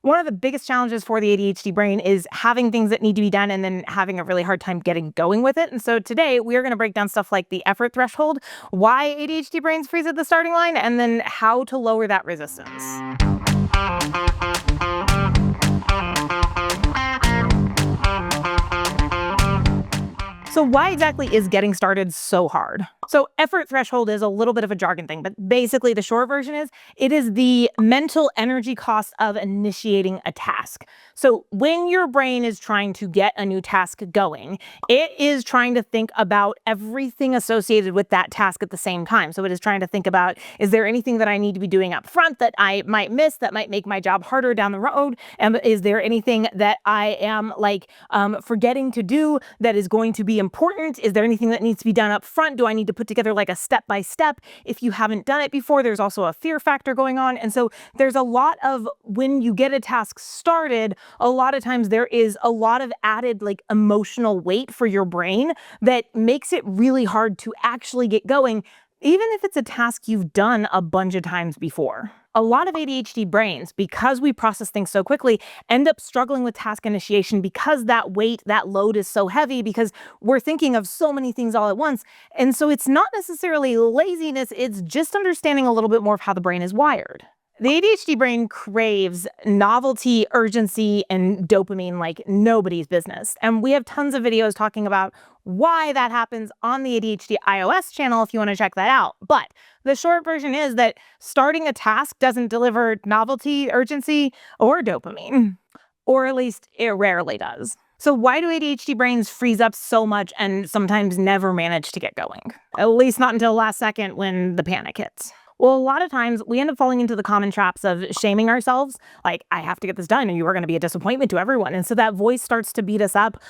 One of the biggest challenges for the ADHD brain is having things that need to be done and then having a really hard time getting going with it. And so today we are going to break down stuff like the effort threshold, why ADHD brains freeze at the starting line, and then how to lower that resistance. So why exactly is getting started so hard? So effort threshold is a little bit of a jargon thing, but basically the short version is it is the mental energy cost of initiating a task. So when your brain is trying to get a new task going, it is trying to think about everything associated with that task at the same time. So it is trying to think about, is there anything that I need to be doing up front that I might miss that might make my job harder down the road? Is there anything that I am forgetting to do that is going to be important? Is there anything that needs to be done up front? Do I need to put together like a step-by-step? If you haven't done it before, there's also a fear factor going on. And so there's a lot of, when you get a task started, a lot of times there is a lot of added emotional weight for your brain that makes it really hard to actually get going, even if it's a task you've done a bunch of times before. A lot of ADHD brains, because we process things so quickly, end up struggling with task initiation because that weight, that load is so heavy because we're thinking of so many things all at once. And so it's not necessarily laziness, it's just understanding a little bit more of how the brain is wired. The ADHD brain craves novelty, urgency, and dopamine like nobody's business. And we have tons of videos talking about why that happens on the ADHD iOS channel if you want to check that out. But the short version is that starting a task doesn't deliver novelty, urgency, or dopamine. Or at least it rarely does. So why do ADHD brains freeze up so much and sometimes never manage to get going? At least not until the last second when the panic hits. Well, a lot of times we end up falling into the common traps of shaming ourselves. Like, I have to get this done and you are going to be a disappointment to everyone. And so that voice starts to beat us up.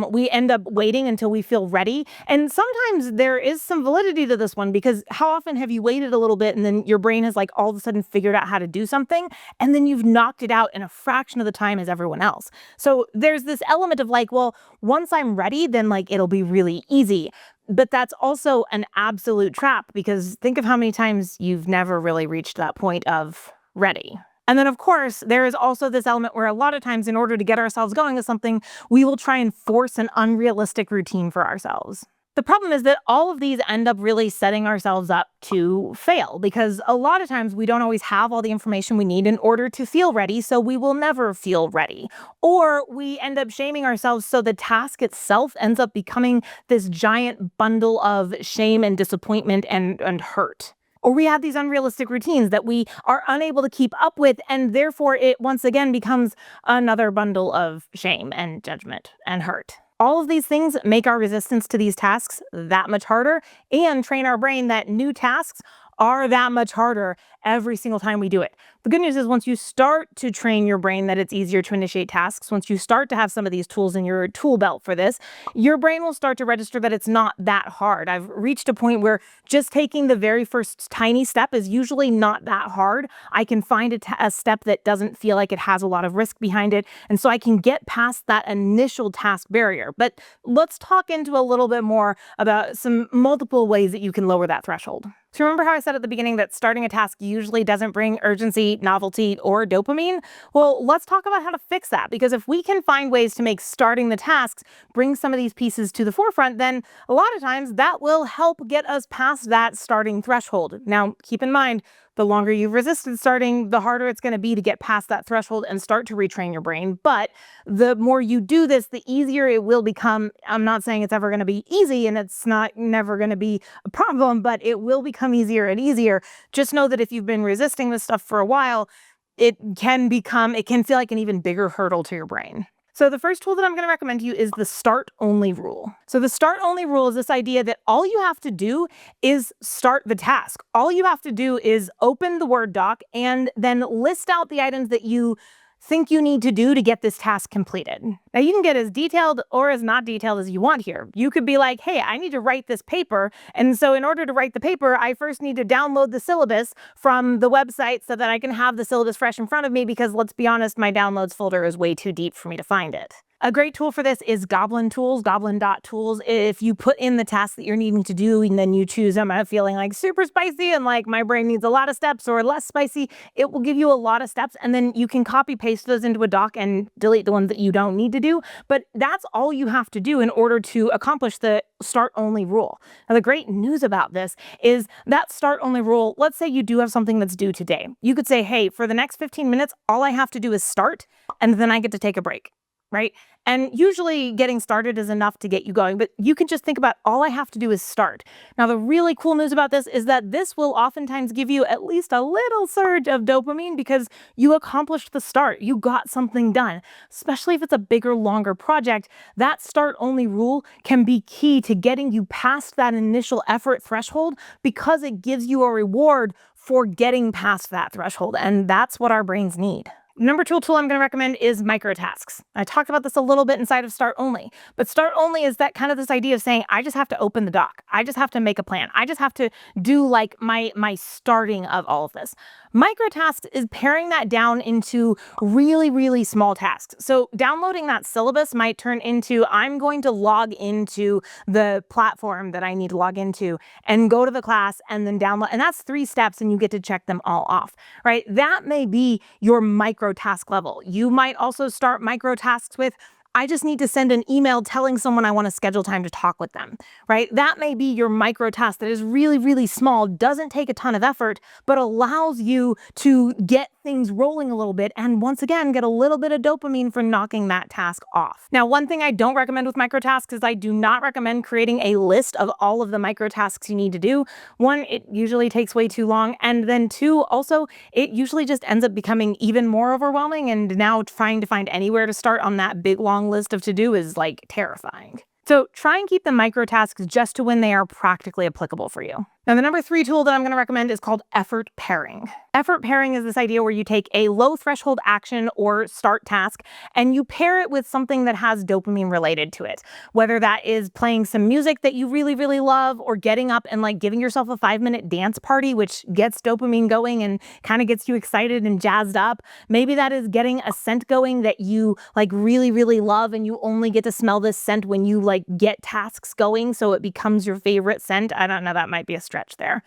We end up waiting until we feel ready. And sometimes there is some validity to this one, because how often have you waited a little bit and then your brain has all of a sudden figured out how to do something and then you've knocked it out in a fraction of the time as everyone else. So there's this element of well, once I'm ready, then it'll be really easy. But that's also an absolute trap, because think of how many times you've never really reached that point of ready. And then, of course, there is also this element where a lot of times in order to get ourselves going with something, we will try and force an unrealistic routine for ourselves. The problem is that all of these end up really setting ourselves up to fail, because a lot of times we don't always have all the information we need in order to feel ready, so we will never feel ready. Or we end up shaming ourselves, so the task itself ends up becoming this giant bundle of shame and disappointment and hurt. Or we have these unrealistic routines that we are unable to keep up with, and therefore it once again becomes another bundle of shame and judgment and hurt. All of these things make our resistance to these tasks that much harder and train our brain that new tasks are that much harder every single time we do it. The good news is once you start to train your brain that it's easier to initiate tasks, once you start to have some of these tools in your tool belt for this, your brain will start to register that it's not that hard. I've reached a point where just taking the very first tiny step is usually not that hard. I can find a step that doesn't feel like it has a lot of risk behind it, and so I can get past that initial task barrier. But let's talk into a little bit more about some multiple ways that you can lower that threshold. So remember how I said at the beginning that starting a task usually doesn't bring urgency, novelty, or dopamine? Well, let's talk about how to fix that, because if we can find ways to make starting the tasks bring some of these pieces to the forefront, then a lot of times that will help get us past that starting threshold. Now, keep in mind, the longer you've resisted starting, the harder it's going to be to get past that threshold and start to retrain your brain. But the more you do this, the easier it will become. I'm not saying it's ever going to be easy, and it's not never going to be a problem, but it will become easier and easier. Just know that if you've been resisting this stuff for a while, it can feel like an even bigger hurdle to your brain. So the first tool that I'm going to recommend to you is the start-only rule. So the start-only rule is this idea that all you have to do is start the task. All you have to do is open the Word doc and then list out the items that you think you need to do to get this task completed. Now, you can get as detailed or as not detailed as you want here. You could be like, hey, I need to write this paper. And so in order to write the paper, I first need to download the syllabus from the website so that I can have the syllabus fresh in front of me, because let's be honest, my downloads folder is way too deep for me to find it. A great tool for this is Goblin Tools, goblin.tools. If you put in the task that you're needing to do and then you choose, am I feeling like super spicy and like my brain needs a lot of steps, or less spicy, it will give you a lot of steps, and then you can copy paste those into a doc and delete the ones that you don't need to do. But that's all you have to do in order to accomplish the start only rule. Now, the great news about this is that start only rule, let's say you do have something that's due today. You could say, hey, for the next 15 minutes, all I have to do is start, and then I get to take a break. Right? And usually getting started is enough to get you going, but you can just think about all I have to do is start. Now, the really cool news about this is that this will oftentimes give you at least a little surge of dopamine because you accomplished the start. You got something done, especially if it's a bigger, longer project. That start only rule can be key to getting you past that initial effort threshold because it gives you a reward for getting past that threshold. And that's what our brains need. Number 2 tool I'm going to recommend is microtasks. I talked about this a little bit inside of Start Only, but Start Only is that kind of this idea of saying, I just have to open the doc. I just have to make a plan. I just have to do like my starting of all of this. Microtasks is paring that down into really, really small tasks. So downloading that syllabus might turn into, I'm going to log into the platform that I need to log into and go to the class and then download. And that's 3 steps and you get to check them all off, right? That may be your micro task level. You might also start micro tasks with, I just need to send an email telling someone I want to schedule time to talk with them, right? That may be your micro task that is really, really small, doesn't take a ton of effort, but allows you to get things rolling a little bit and once again, get a little bit of dopamine for knocking that task off. Now, one thing I don't recommend with micro tasks is I do not recommend creating a list of all of the micro tasks you need to do. 1, it usually takes way too long. And then 2, also, it usually just ends up becoming even more overwhelming. And now trying to find anywhere to start on that big, long list of to-do is like terrifying. So try and keep the micro tasks just to when they are practically applicable for you. Now, the number 3 tool that I'm going to recommend is called effort pairing. Effort pairing is this idea where you take a low threshold action or start task and you pair it with something that has dopamine related to it. Whether that is playing some music that you really, really love, or getting up and like giving yourself a 5-minute dance party, which gets dopamine going and kind of gets you excited and jazzed up. Maybe that is getting a scent going that you like really, really love and you only get to smell this scent when you like get tasks going, so it becomes your favorite scent. I don't know, that might be a stretch there.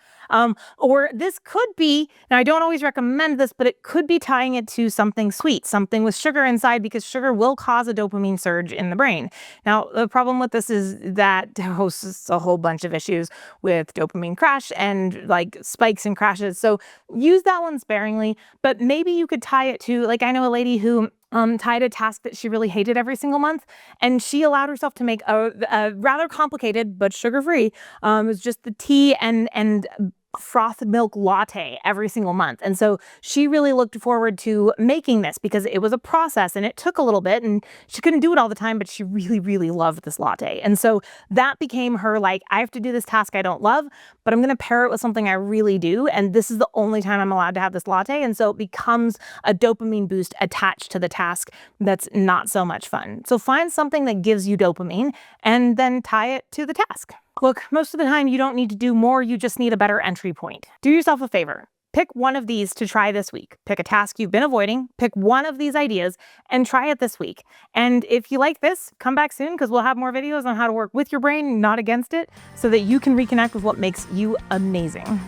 Or this could be, now I don't always recommend this, but it could be tying it to something sweet, something with sugar inside, because sugar will cause a dopamine surge in the brain. Now, the problem with this is that hosts a whole bunch of issues with dopamine crash and like spikes and crashes. So use that one sparingly, but maybe you could tie it to, like, I know a lady who tied a task that she really hated every single month, and she allowed herself to make a rather complicated but sugar-free. It was just the tea and frothed milk latte every single month. And so she really looked forward to making this because it was a process and it took a little bit and she couldn't do it all the time, but she really, really loved this latte. And so that became her like, I have to do this task I don't love, but I'm going to pair it with something I really do. And this is the only time I'm allowed to have this latte. And so it becomes a dopamine boost attached to the task that's not so much fun. So find something that gives you dopamine and then tie it to the task. Look, most of the time you don't need to do more, you just need a better entry point. Do yourself a favor. Pick one of these to try this week. Pick a task you've been avoiding, pick one of these ideas, and try it this week. And if you like this, come back soon because we'll have more videos on how to work with your brain, not against it, so that you can reconnect with what makes you amazing.